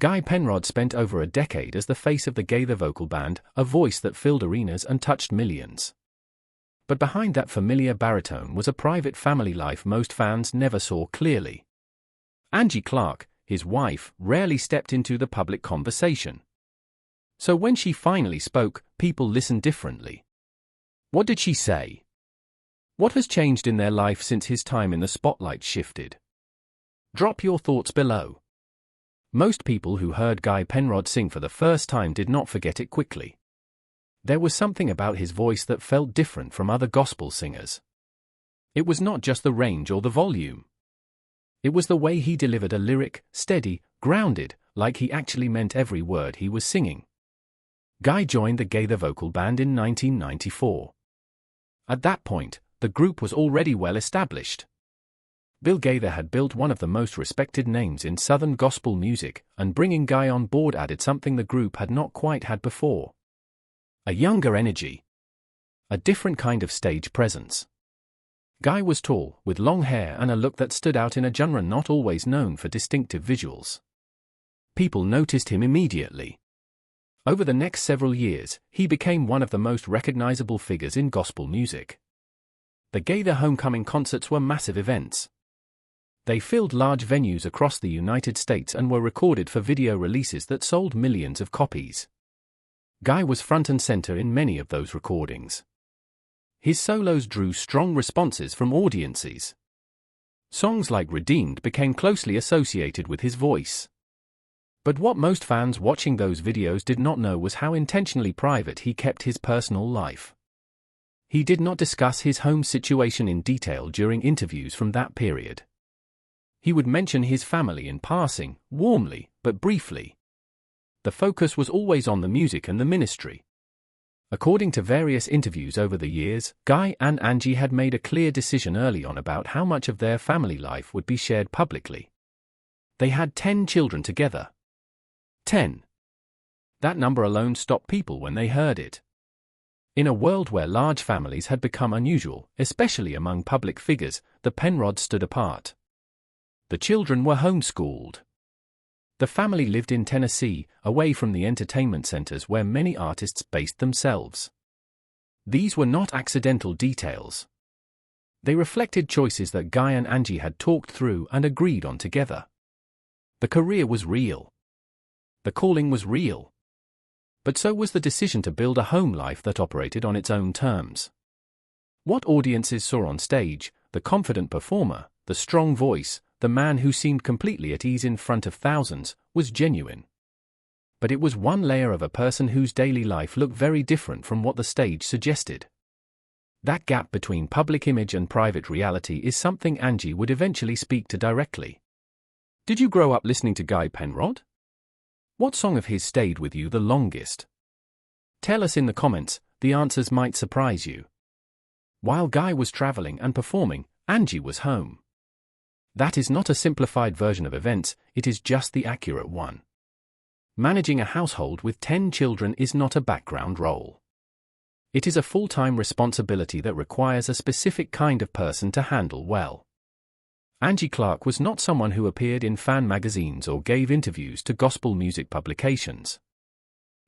Guy Penrod spent over a decade as the face of the Gaither vocal band, a voice that filled arenas and touched millions. But behind that familiar baritone was a private family life most fans never saw clearly. Angie Clark, his wife, rarely stepped into the public conversation. So when she finally spoke, people listened differently. What did she say? What has changed in their life since his time in the spotlight shifted? Drop your thoughts below. Most people who heard Guy Penrod sing for the first time did not forget it quickly. There was something about his voice that felt different from other gospel singers. It was not just the range or the volume. It was the way he delivered a lyric, steady, grounded, like he actually meant every word he was singing. Guy joined the Gaither vocal band in 1994. At that point, the group was already well established. Bill Gaither had built one of the most respected names in Southern gospel music, and bringing Guy on board added something the group had not quite had before. A younger energy. A different kind of stage presence. Guy was tall, with long hair and a look that stood out in a genre not always known for distinctive visuals. People noticed him immediately. Over the next several years, he became one of the most recognizable figures in gospel music. The Gaither homecoming concerts were massive events. They filled large venues across the United States and were recorded for video releases that sold millions of copies. Guy was front and center in many of those recordings. His solos drew strong responses from audiences. Songs like Redeemed became closely associated with his voice. But what most fans watching those videos did not know was how intentionally private he kept his personal life. He did not discuss his home situation in detail during interviews from that period. He would mention his family in passing, warmly, but briefly. The focus was always on the music and the ministry. According to various interviews over the years, Guy and Angie had made a clear decision early on about how much of their family life would be shared publicly. They had 10 children together. 10. That number alone stopped people when they heard it. In a world where large families had become unusual, especially among public figures, the Penrods stood apart. The children were homeschooled. The family lived in Tennessee, away from the entertainment centers where many artists based themselves. These were not accidental details. They reflected choices that Guy and Angie had talked through and agreed on together. The career was real. The calling was real. But so was the decision to build a home life that operated on its own terms. What audiences saw on stage, the confident performer, the strong voice, the man who seemed completely at ease in front of thousands, was genuine. But it was one layer of a person whose daily life looked very different from what the stage suggested. That gap between public image and private reality is something Angie would eventually speak to directly. Did you grow up listening to Guy Penrod? What song of his stayed with you the longest? Tell us in the comments, the answers might surprise you. While Guy was traveling and performing, Angie was home. That is not a simplified version of events, it is just the accurate one. Managing a household with 10 children is not a background role. It is a full-time responsibility that requires a specific kind of person to handle well. Angie Clark was not someone who appeared in fan magazines or gave interviews to gospel music publications.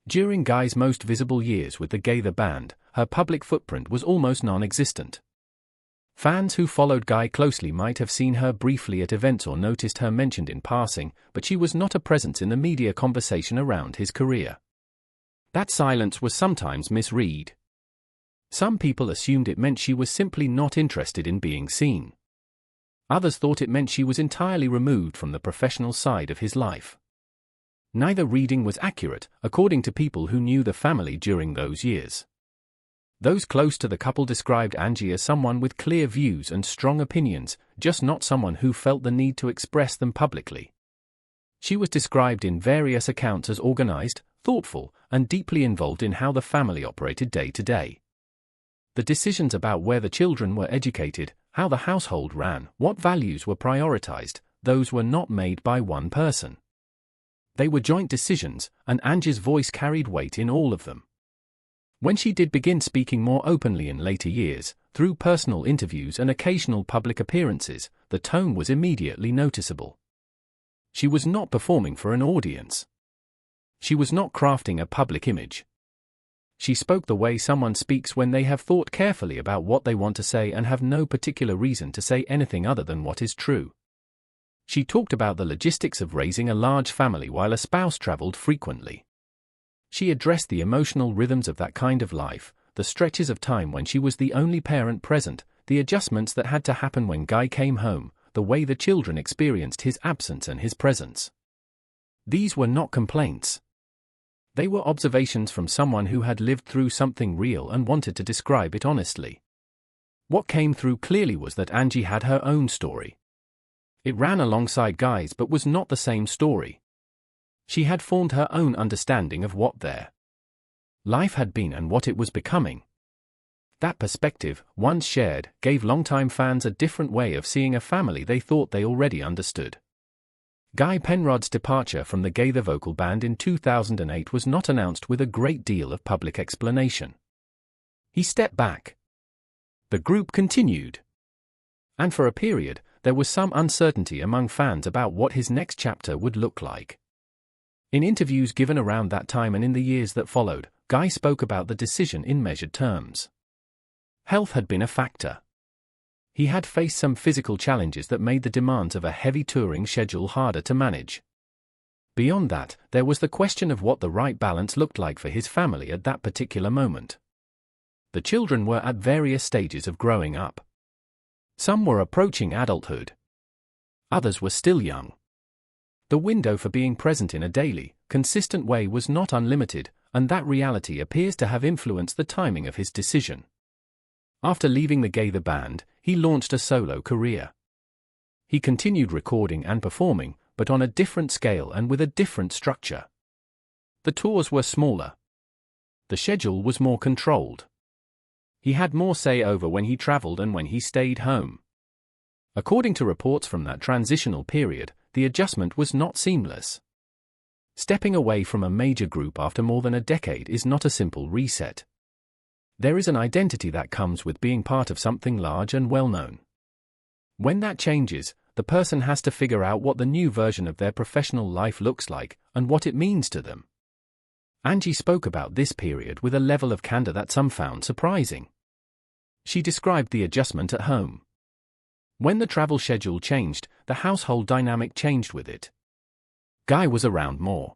During Guy's most visible years with the Gaither band, her public footprint was almost non-existent. Fans who followed Guy closely might have seen her briefly at events or noticed her mentioned in passing, but she was not a presence in the media conversation around his career. That silence was sometimes misread. Some people assumed it meant she was simply not interested in being seen. Others thought it meant she was entirely removed from the professional side of his life. Neither reading was accurate, according to people who knew the family during those years. Those close to the couple described Angie as someone with clear views and strong opinions, just not someone who felt the need to express them publicly. She was described in various accounts as organized, thoughtful, and deeply involved in how the family operated day to day. The decisions about where the children were educated, how the household ran, what values were prioritized, those were not made by one person. They were joint decisions, and Angie's voice carried weight in all of them. When she did begin speaking more openly in later years, through personal interviews and occasional public appearances, the tone was immediately noticeable. She was not performing for an audience. She was not crafting a public image. She spoke the way someone speaks when they have thought carefully about what they want to say and have no particular reason to say anything other than what is true. She talked about the logistics of raising a large family while a spouse traveled frequently. She addressed the emotional rhythms of that kind of life, the stretches of time when she was the only parent present, the adjustments that had to happen when Guy came home, the way the children experienced his absence and his presence. These were not complaints. They were observations from someone who had lived through something real and wanted to describe it honestly. What came through clearly was that Angie had her own story. It ran alongside Guy's but was not the same story. She had formed her own understanding of what their life had been and what it was becoming. That perspective, once shared, gave longtime fans a different way of seeing a family they thought they already understood. Guy Penrod's departure from the Gaither vocal band in 2008 was not announced with a great deal of public explanation. He stepped back. The group continued. And for a period, there was some uncertainty among fans about what his next chapter would look like. In interviews given around that time and in the years that followed, Guy spoke about the decision in measured terms. Health had been a factor. He had faced some physical challenges that made the demands of a heavy touring schedule harder to manage. Beyond that, there was the question of what the right balance looked like for his family at that particular moment. The children were at various stages of growing up. Some were approaching adulthood. Others were still young. The window for being present in a daily, consistent way was not unlimited, and that reality appears to have influenced the timing of his decision. After leaving the Gaither band, he launched a solo career. He continued recording and performing, but on a different scale and with a different structure. The tours were smaller. The schedule was more controlled. He had more say over when he traveled and when he stayed home. According to reports from that transitional period, the adjustment was not seamless. Stepping away from a major group after more than a decade is not a simple reset. There is an identity that comes with being part of something large and well-known. When that changes, the person has to figure out what the new version of their professional life looks like and what it means to them. Angie spoke about this period with a level of candor that some found surprising. She described the adjustment at home. When the travel schedule changed, the household dynamic changed with it. Guy was around more.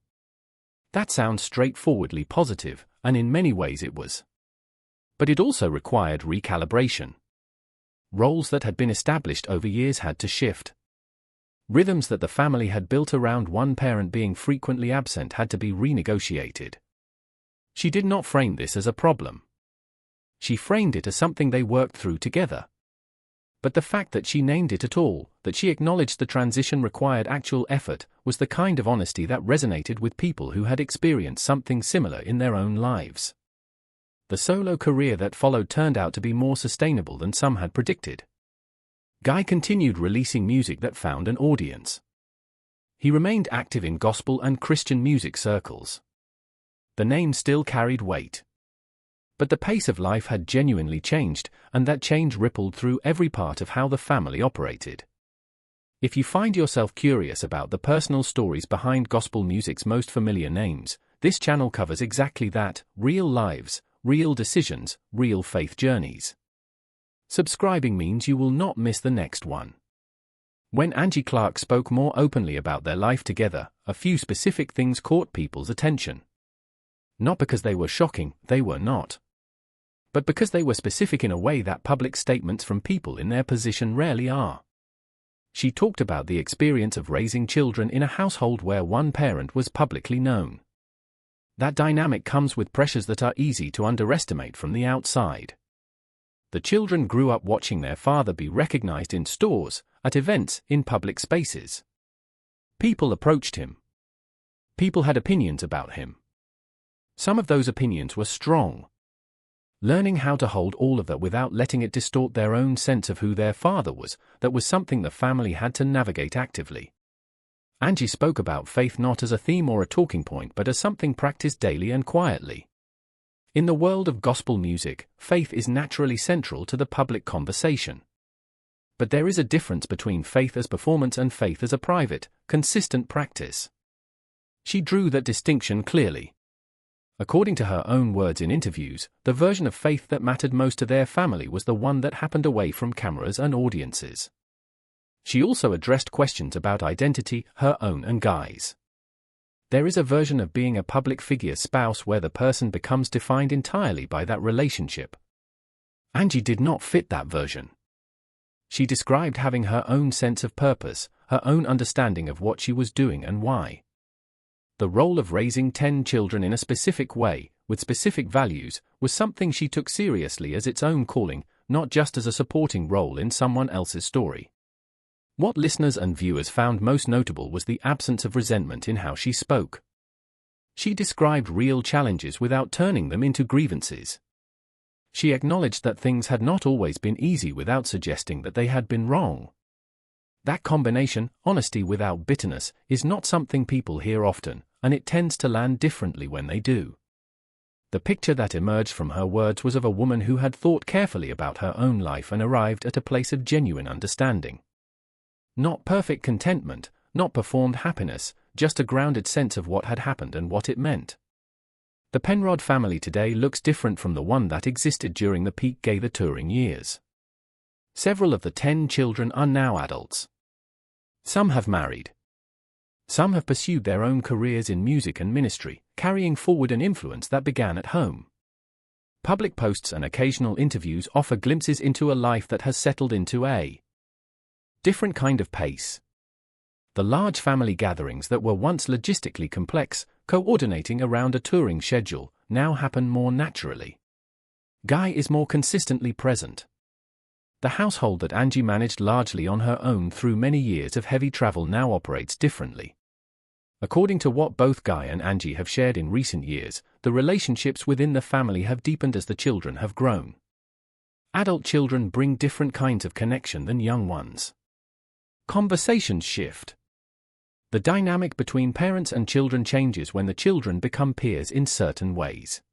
That sounds straightforwardly positive, and in many ways it was. But it also required recalibration. Roles that had been established over years had to shift. Rhythms that the family had built around one parent being frequently absent had to be renegotiated. She did not frame this as a problem. She framed it as something they worked through together. But the fact that she named it at all, that she acknowledged the transition required actual effort, was the kind of honesty that resonated with people who had experienced something similar in their own lives. The solo career that followed turned out to be more sustainable than some had predicted. Guy continued releasing music that found an audience. He remained active in gospel and Christian music circles. The name still carried weight. But the pace of life had genuinely changed, and that change rippled through every part of how the family operated. If you find yourself curious about the personal stories behind gospel music's most familiar names, this channel covers exactly that: real lives, real decisions, real faith journeys. Subscribing means you will not miss the next one. When Angie Clark spoke more openly about their life together, a few specific things caught people's attention. Not because they were shocking, they were not. But because they were specific in a way that public statements from people in their position rarely are. She talked about the experience of raising children in a household where one parent was publicly known. That dynamic comes with pressures that are easy to underestimate from the outside. The children grew up watching their father be recognized in stores, at events, in public spaces. People approached him. People had opinions about him. Some of those opinions were strong. Learning how to hold all of that without letting it distort their own sense of who their father was, that was something the family had to navigate actively. Angie spoke about faith not as a theme or a talking point but as something practiced daily and quietly. In the world of gospel music, faith is naturally central to the public conversation. But there is a difference between faith as performance and faith as a private, consistent practice. She drew that distinction clearly. According to her own words in interviews, the version of faith that mattered most to their family was the one that happened away from cameras and audiences. She also addressed questions about identity, her own and Guy's. There is a version of being a public figure spouse where the person becomes defined entirely by that relationship. Angie did not fit that version. She described having her own sense of purpose, her own understanding of what she was doing and why. The role of raising 10 children in a specific way, with specific values, was something she took seriously as its own calling, not just as a supporting role in someone else's story. What listeners and viewers found most notable was the absence of resentment in how she spoke. She described real challenges without turning them into grievances. She acknowledged that things had not always been easy without suggesting that they had been wrong. That combination, honesty without bitterness, is not something people hear often, and it tends to land differently when they do. The picture that emerged from her words was of a woman who had thought carefully about her own life and arrived at a place of genuine understanding. Not perfect contentment, not performed happiness, just a grounded sense of what had happened and what it meant. The Penrod family today looks different from the one that existed during the peak Gaither touring years. Several of the 10 children are now adults. Some have married. Some have pursued their own careers in music and ministry, carrying forward an influence that began at home. Public posts and occasional interviews offer glimpses into a life that has settled into a different kind of pace. The large family gatherings that were once logistically complex, coordinating around a touring schedule, now happen more naturally. Guy is more consistently present. The household that Angie managed largely on her own through many years of heavy travel now operates differently. According to what both Guy and Angie have shared in recent years, the relationships within the family have deepened as the children have grown. Adult children bring different kinds of connection than young ones. Conversations shift. The dynamic between parents and children changes when the children become peers in certain ways.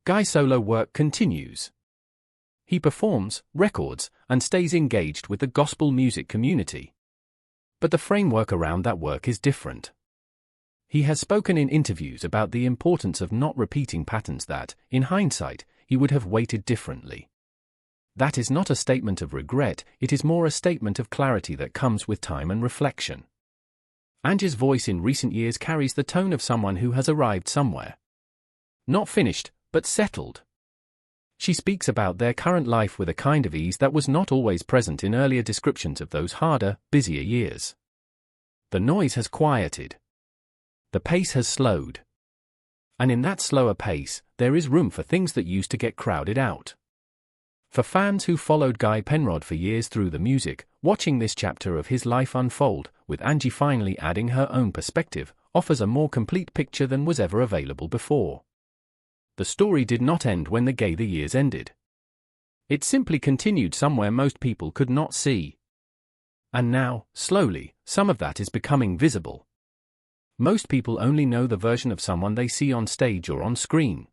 Guy's solo work continues. He performs, records, and stays engaged with the gospel music community. But the framework around that work is different. He has spoken in interviews about the importance of not repeating patterns that, in hindsight, he would have weighted differently. That is not a statement of regret, it is more a statement of clarity that comes with time and reflection. Angie's voice in recent years carries the tone of someone who has arrived somewhere. Not finished, but settled. She speaks about their current life with a kind of ease that was not always present in earlier descriptions of those harder, busier years. The noise has quieted. The pace has slowed. And in that slower pace, there is room for things that used to get crowded out. For fans who followed Guy Penrod for years through the music, watching this chapter of his life unfold, with Angie finally adding her own perspective, offers a more complete picture than was ever available before. The story did not end when the Gaither years ended. It simply continued somewhere most people could not see. And now, slowly, some of that is becoming visible. Most people only know the version of someone they see on stage or on screen.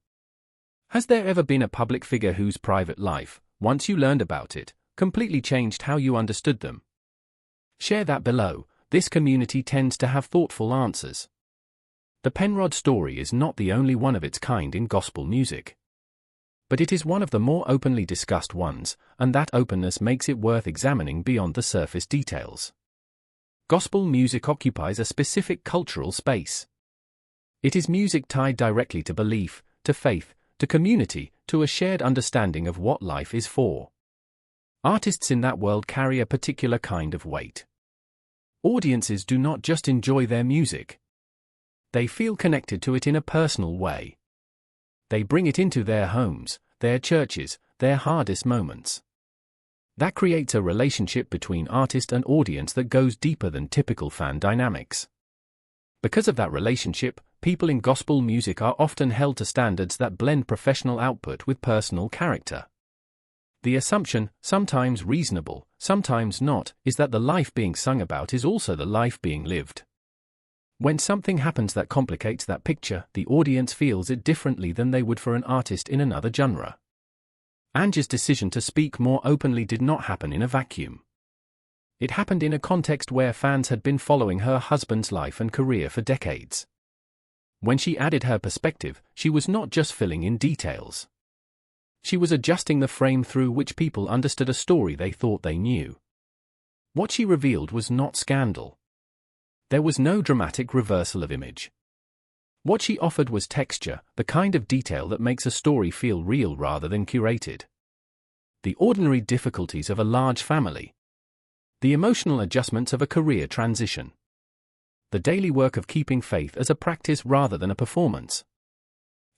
Has there ever been a public figure whose private life, once you learned about it, completely changed how you understood them? Share that below. This community tends to have thoughtful answers. The Penrod story is not the only one of its kind in gospel music. But it is one of the more openly discussed ones, and that openness makes it worth examining beyond the surface details. Gospel music occupies a specific cultural space. It is music tied directly to belief, to faith, to community, to a shared understanding of what life is for. Artists in that world carry a particular kind of weight. Audiences do not just enjoy their music. They feel connected to it in a personal way. They bring it into their homes, their churches, their hardest moments. That creates a relationship between artist and audience that goes deeper than typical fan dynamics. Because of that relationship, people in gospel music are often held to standards that blend professional output with personal character. The assumption, sometimes reasonable, sometimes not, is that the life being sung about is also the life being lived. When something happens that complicates that picture, the audience feels it differently than they would for an artist in another genre. Angie's decision to speak more openly did not happen in a vacuum. It happened in a context where fans had been following her husband's life and career for decades. When she added her perspective, she was not just filling in details. She was adjusting the frame through which people understood a story they thought they knew. What she revealed was not scandal. There was no dramatic reversal of image. What she offered was texture, the kind of detail that makes a story feel real rather than curated. The ordinary difficulties of a large family. The emotional adjustments of a career transition. The daily work of keeping faith as a practice rather than a performance.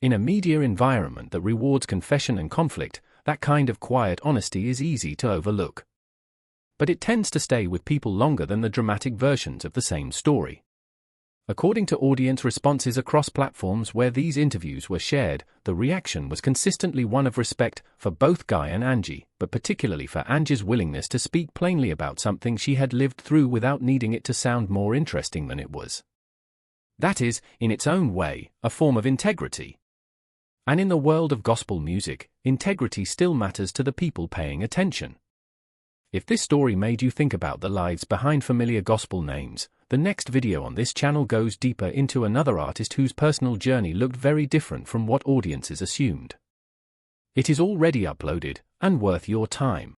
In a media environment that rewards confession and conflict, that kind of quiet honesty is easy to overlook. But it tends to stay with people longer than the dramatic versions of the same story. According to audience responses across platforms where these interviews were shared, the reaction was consistently one of respect for both Guy and Angie, but particularly for Angie's willingness to speak plainly about something she had lived through without needing it to sound more interesting than it was. That is, in its own way, a form of integrity. And in the world of gospel music, integrity still matters to the people paying attention. If this story made you think about the lives behind familiar gospel names, the next video on this channel goes deeper into another artist whose personal journey looked very different from what audiences assumed. It is already uploaded, and worth your time.